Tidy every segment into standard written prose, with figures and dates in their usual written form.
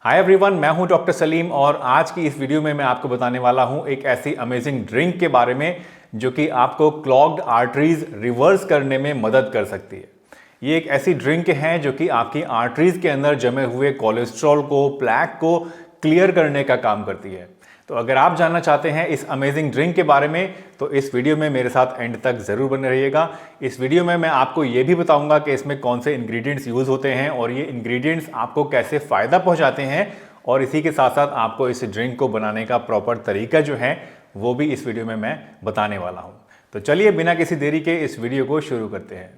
Hi everyone, मैं हूं doctor Salim और आज की इस वीडियो में मैं आपको बताने वाला हूं एक ऐसी अमेजिंग ड्रिंक के बारे में जो कि आपको क्लॉग्ड आर्टरीज रिवर्स करने में मदद कर सकती है। ये एक ऐसी ड्रिंक है जो कि आपकी आर्टरीज के अंदर जमे हुए कोलेस्ट्रॉल को, प्लैक को क्लियर करने का काम करती है। तो अगर आप जानना चाहते हैं इस अमेजिंग ड्रिंक के बारे में तो इस वीडियो में मेरे साथ एंड तक जरूर बने रहिएगा। इस वीडियो में मैं आपको ये भी बताऊंगा कि इसमें कौन से इंग्रेडिएंट्स यूज होते हैं और ये इंग्रेडिएंट्स आपको कैसे फायदा पहुंचाते हैं, और इसी के साथ साथ आपको इस ड्रिंक को बनाने का प्रॉपर तरीका जो है वो भी इस वीडियो में मैं बताने वाला हूं। तो चलिए बिना किसी देरी के इस वीडियो को शुरू करते हैं।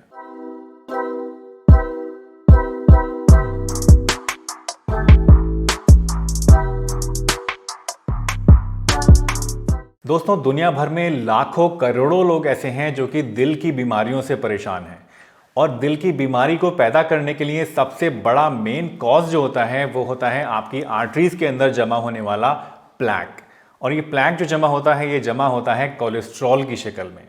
दोस्तों, दुनिया भर में लाखों करोड़ों लोग ऐसे हैं जो कि दिल की बीमारियों से परेशान हैं, और दिल की बीमारी को पैदा करने के लिए सबसे बड़ा मेन कॉज जो होता है वो होता है आपकी आर्टरीज के अंदर जमा होने वाला प्लैक। और ये प्लैक जो जमा होता है ये जमा होता है कोलेस्ट्रॉल की शक्ल में।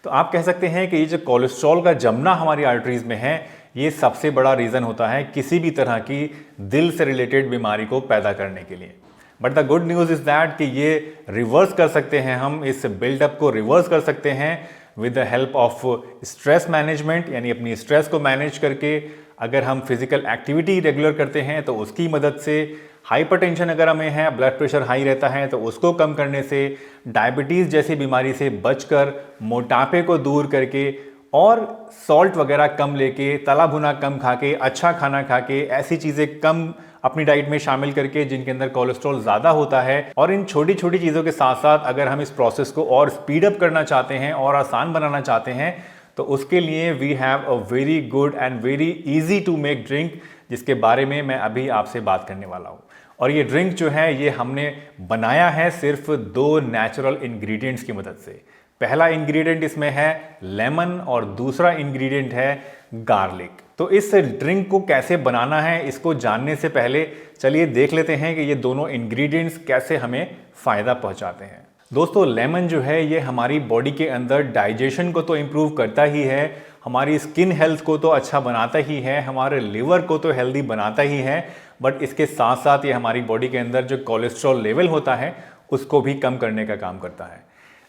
तो आप कह सकते हैं कि ये जो कोलेस्ट्रॉल का जमना हमारी आर्टरीज में है ये सबसे बड़ा रीज़न होता है किसी भी तरह की दिल से रिलेटेड बीमारी को पैदा करने के लिए। But the good news is that कि ये रिवर्स कर सकते हैं, हम इस बिल्डअप को रिवर्स कर सकते हैं with the help of stress management, यानी अपनी स्ट्रेस को मैनेज करके। अगर हम फिजिकल एक्टिविटी रेगुलर करते हैं तो उसकी मदद से, हाइपरटेंशन अगर हमें है, ब्लड प्रेशर हाई रहता है तो उसको कम करने से, डायबिटीज़ जैसी बीमारी से बचकर, मोटापे को दूर करके, और सॉल्ट वगैरह कम लेके, तला भुना कम खा के, अच्छा खाना खा के, ऐसी चीज़ें कम अपनी डाइट में शामिल करके जिनके अंदर कोलेस्ट्रॉल ज़्यादा होता है। और इन छोटी छोटी चीज़ों के साथ साथ अगर हम इस प्रोसेस को और स्पीड अप करना चाहते हैं और आसान बनाना चाहते हैं तो उसके लिए we have a very good and very easy to make drink, जिसके बारे में मैं अभी आपसे बात करने वाला हूँ। और ये ड्रिंक जो है ये हमने बनाया है सिर्फ 2 नेचुरल इंग्रेडिएंट्स की मदद से। पहला इंग्रेडिएंट इसमें है लेमन और दूसरा इंग्रेडिएंट है गार्लिक। तो इस ड्रिंक को कैसे बनाना है इसको जानने से पहले चलिए देख लेते हैं कि ये दोनों इंग्रेडिएंट्स कैसे हमें फ़ायदा पहुंचाते हैं। दोस्तों, लेमन जो है ये हमारी बॉडी के अंदर डाइजेशन को तो इम्प्रूव करता ही है, हमारी स्किन हेल्थ को तो अच्छा बनाता ही है, हमारे लिवर को तो हेल्दी बनाता ही है, बट इसके साथ साथ ये हमारी बॉडी के अंदर जो कोलेस्ट्रॉल लेवल होता है उसको भी कम करने का काम करता है।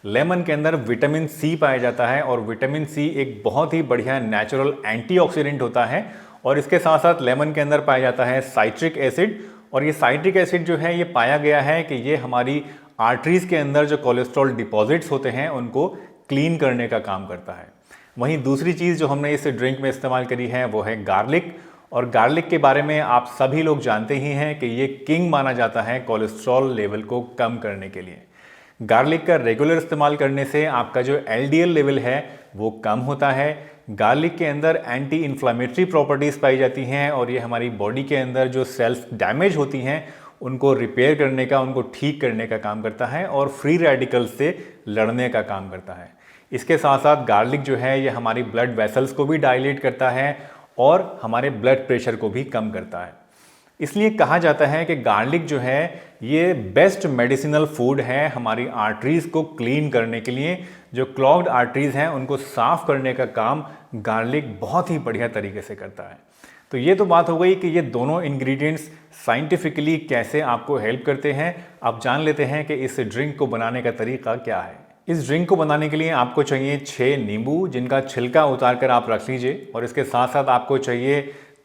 लेमन के अंदर विटामिन सी पाया जाता है और विटामिन सी एक बहुत ही बढ़िया नेचुरल एंटीऑक्सीडेंट होता है। और इसके साथ साथ लेमन के अंदर पाया जाता है साइट्रिक एसिड, और ये साइट्रिक एसिड जो है ये पाया गया है कि ये हमारी आर्टरीज के अंदर जो कोलेस्ट्रॉल डिपॉजिट्स होते हैं उनको क्लीन करने का काम करता है। वहीं दूसरी चीज़ जो हमने इस ड्रिंक में इस्तेमाल करी है वो है गार्लिक। और गार्लिक के बारे में आप सभी लोग जानते ही हैं कि ये किंग माना जाता है कोलेस्ट्रॉल लेवल को कम करने के लिए। गार्लिक का रेगुलर इस्तेमाल करने से आपका जो एलडीएल लेवल है वो कम होता है। गार्लिक के अंदर एंटी इन्फ्लामेटरी प्रॉपर्टीज़ पाई जाती हैं और ये हमारी बॉडी के अंदर जो सेल्स डैमेज होती हैं उनको रिपेयर करने का, उनको ठीक करने का काम करता है और फ्री रेडिकल्स से लड़ने का काम करता है। इसके साथ साथ गार्लिक जो है ये हमारी ब्लड वेसल्स को भी डायलेट करता है और हमारे ब्लड प्रेशर को भी कम करता है। इसलिए कहा जाता है कि गार्लिक जो है ये बेस्ट मेडिसिनल फूड है हमारी आर्टरीज को क्लीन करने के लिए। जो क्लॉग्ड आर्टरीज हैं उनको साफ करने का काम गार्लिक बहुत ही बढ़िया तरीके से करता है। तो ये तो बात हो गई कि ये दोनों इंग्रेडिएंट्स साइंटिफिकली कैसे आपको हेल्प करते हैं। अब जान लेते हैं कि इस ड्रिंक को बनाने का तरीका क्या है। इस ड्रिंक को बनाने के लिए आपको चाहिए 6 नींबू जिनका छिलका उतार कर आप रख लीजिए, और इसके साथ साथ आपको चाहिए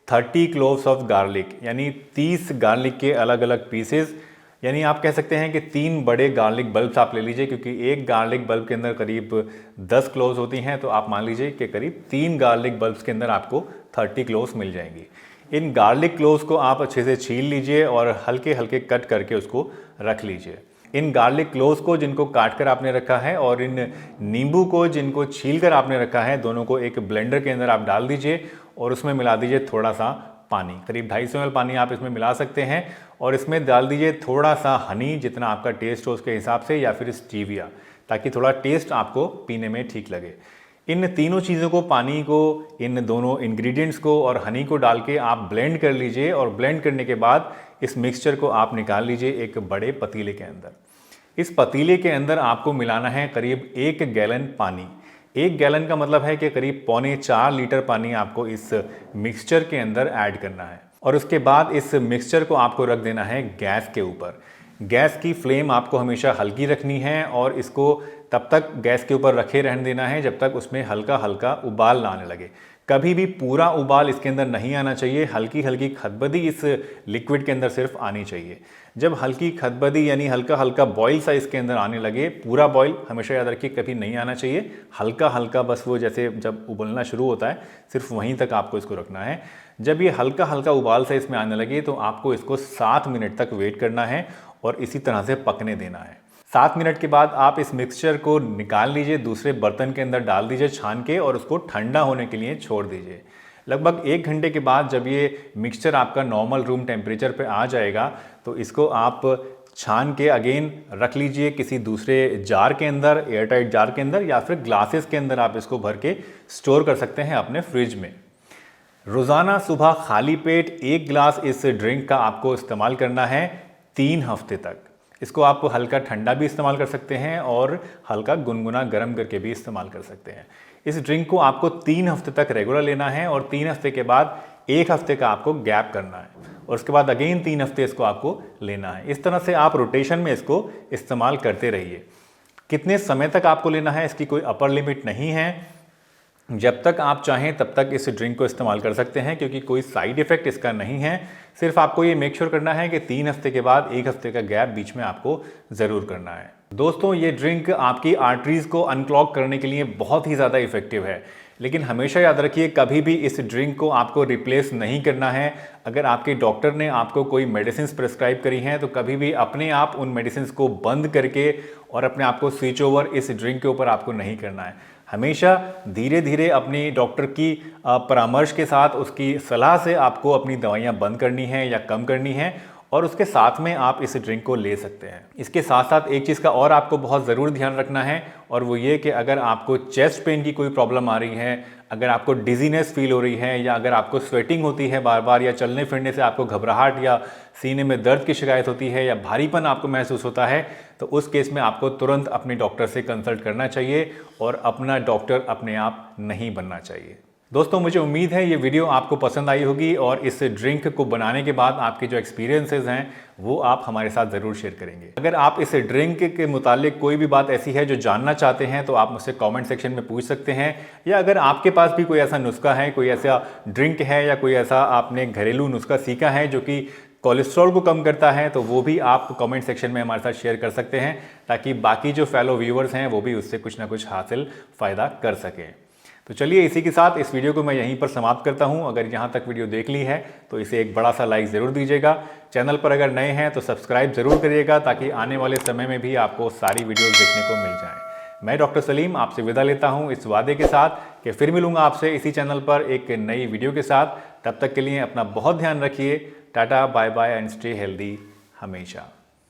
30 क्लोव्स ऑफ गार्लिक, यानी 30 गार्लिक के अलग अलग पीसेस, यानी आप कह सकते हैं कि 3 बड़े गार्लिक बल्ब्स आप ले लीजिए, क्योंकि एक गार्लिक बल्ब के अंदर करीब 10 क्लोव्स होती हैं, तो आप मान लीजिए कि करीब 3 गार्लिक बल्ब्स के अंदर आपको 30 क्लोव्स मिल जाएंगी। इन गार्लिक क्लोव्स को आप अच्छे से छील लीजिए और हल्के हल्के कट करके उसको रख लीजिए। इन गार्लिक क्लोव्स को जिनको काट कर आपने रखा है और इन नींबू को जिनको छील कर आपने रखा है, दोनों को एक ब्लेंडर के अंदर आप डाल दीजिए और उसमें मिला दीजिए थोड़ा सा पानी, करीब 250 ml पानी आप इसमें मिला सकते हैं। और इसमें डाल दीजिए थोड़ा सा हनी, जितना आपका टेस्ट हो उसके हिसाब से, या फिर स्टीविया, ताकि थोड़ा टेस्ट आपको पीने में ठीक लगे। इन तीनों चीज़ों को, पानी को, इन दोनों इंग्रेडिएंट्स को और हनी को डाल के आप ब्लेंड कर लीजिए, और ब्लेंड करने के बाद इस मिक्सचर को आप निकाल लीजिए एक बड़े पतीले के अंदर। इस पतीले के अंदर आपको मिलाना है करीब 1 गैलन पानी। 1 गैलन का मतलब है कि करीब 3.25 लीटर पानी आपको इस मिक्सचर के अंदर ऐड करना है। और उसके बाद इस मिक्सचर को आपको रख देना है गैस के ऊपर। गैस की फ्लेम आपको हमेशा हल्की रखनी है और इसको तब तक गैस के ऊपर रखे रहने देना है जब तक उसमें हल्का हल्का उबाल ना आने लगे। कभी भी पूरा उबाल इसके अंदर नहीं आना चाहिए, हल्की हल्की खदबदी इस लिक्विड के अंदर सिर्फ आनी चाहिए। जब हल्की खदबदी यानी हल्का हल्का बॉईल सा इसके अंदर आने लगे, पूरा बॉईल हमेशा याद रखिए कभी नहीं आना चाहिए, हल्का हल्का बस वो जैसे जब उबलना शुरू होता है सिर्फ वहीं तक आपको इसको रखना है। जब ये हल्का हल्का उबाल सा इसमें आने लगे तो आपको इसको 7 मिनट तक वेट करना है और इसी तरह से पकने देना है। 7 मिनट के बाद आप इस मिक्सचर को निकाल लीजिए, दूसरे बर्तन के अंदर डाल दीजिए छान के और उसको ठंडा होने के लिए छोड़ दीजिए। लगभग 1 घंटे के बाद जब ये मिक्सचर आपका नॉर्मल रूम टेम्परेचर पे आ जाएगा तो इसको आप छान के अगेन रख लीजिए किसी दूसरे जार के अंदर, एयरटाइट जार के अंदर, या फिर ग्लासेस के अंदर आप इसको भर के स्टोर कर सकते हैं अपने फ्रिज में। रोज़ाना सुबह खाली पेट 1 गिलास इस ड्रिंक का आपको इस्तेमाल करना है 3 हफ्ते तक। इसको आप हल्का ठंडा भी इस्तेमाल कर सकते हैं और हल्का गुनगुना गर्म करके भी इस्तेमाल कर सकते हैं। इस ड्रिंक को आपको 3 हफ्ते तक रेगुलर लेना है और 3 हफ्ते के बाद 1 हफ्ते का आपको गैप करना है और उसके बाद अगेन 3 हफ्ते इसको आपको लेना है। इस तरह से आप रोटेशन में इसको इस्तेमाल करते रहिए। कितने समय तक आपको लेना है इसकी कोई अपर लिमिट नहीं है, जब तक आप चाहें तब तक इस ड्रिंक को इस्तेमाल कर सकते हैं क्योंकि कोई साइड इफेक्ट इसका नहीं है। सिर्फ आपको ये मेक श्योर करना है कि 3 हफ्ते के बाद 1 हफ्ते का गैप बीच में आपको ज़रूर करना है। दोस्तों, ये ड्रिंक आपकी आर्टरीज को अनक्लॉग करने के लिए बहुत ही ज़्यादा इफेक्टिव है, लेकिन हमेशा याद रखिए कभी भी इस ड्रिंक को आपको रिप्लेस नहीं करना है। अगर आपके डॉक्टर ने आपको कोई मेडिसिन प्रिस्क्राइब करी हैं तो कभी भी अपने आप उन मेडिसिन को बंद करके और अपने आप को स्विच ओवर इस ड्रिंक के ऊपर आपको नहीं करना है। हमेशा धीरे धीरे अपनी डॉक्टर की परामर्श के साथ उसकी सलाह से आपको अपनी दवाइयाँ बंद करनी है या कम करनी है और उसके साथ में आप इस ड्रिंक को ले सकते हैं। इसके साथ साथ एक चीज़ का और आपको बहुत ज़रूर ध्यान रखना है और वो ये कि अगर आपको चेस्ट पेन की कोई प्रॉब्लम आ रही है, अगर आपको डिजीनेस फील हो रही है या अगर आपको स्वेटिंग होती है बार बार या चलने फिरने से आपको घबराहट या सीने में दर्द की शिकायत होती है या भारीपन आपको महसूस होता है, तो उस केस में आपको तुरंत अपने डॉक्टर से कंसल्ट करना चाहिए और अपना डॉक्टर अपने आप नहीं बनना चाहिए। दोस्तों, मुझे उम्मीद है ये वीडियो आपको पसंद आई होगी और इस ड्रिंक को बनाने के बाद आपके जो एक्सपीरियंसेस हैं वो आप हमारे साथ ज़रूर शेयर करेंगे। अगर आप इस ड्रिंक के मुतालिक कोई भी बात ऐसी है जो जानना चाहते हैं तो आप मुझसे कमेंट सेक्शन में पूछ सकते हैं, या अगर आपके पास भी कोई ऐसा नुस्खा है, कोई ऐसा ड्रिंक है या कोई ऐसा आपने घरेलू नुस्खा सीखा है जो कि कोलेस्ट्रॉल को कम करता है, तो वो भी आप कमेंट सेक्शन में हमारे साथ शेयर कर सकते हैं ताकि बाकी जो फेलो व्यूअर्स हैं वो भी उससे कुछ ना कुछ हासिल फ़ायदा कर सकें। तो चलिए, इसी के साथ इस वीडियो को मैं यहीं पर समाप्त करता हूं। अगर यहां तक वीडियो देख ली है तो इसे एक बड़ा सा लाइक ज़रूर दीजिएगा। चैनल पर अगर नए हैं तो सब्सक्राइब ज़रूर करिएगा ताकि आने वाले समय में भी आपको सारी वीडियोज़ देखने को मिल जाएँ। मैं डॉक्टर सलीम आपसे विदा लेता हूँ इस वादे के साथ कि फिर मिलूंगा आपसे इसी चैनल पर एक नई वीडियो के साथ। तब तक के लिए अपना बहुत ध्यान रखिए। Tata, bye bye and stay healthy हमेशा।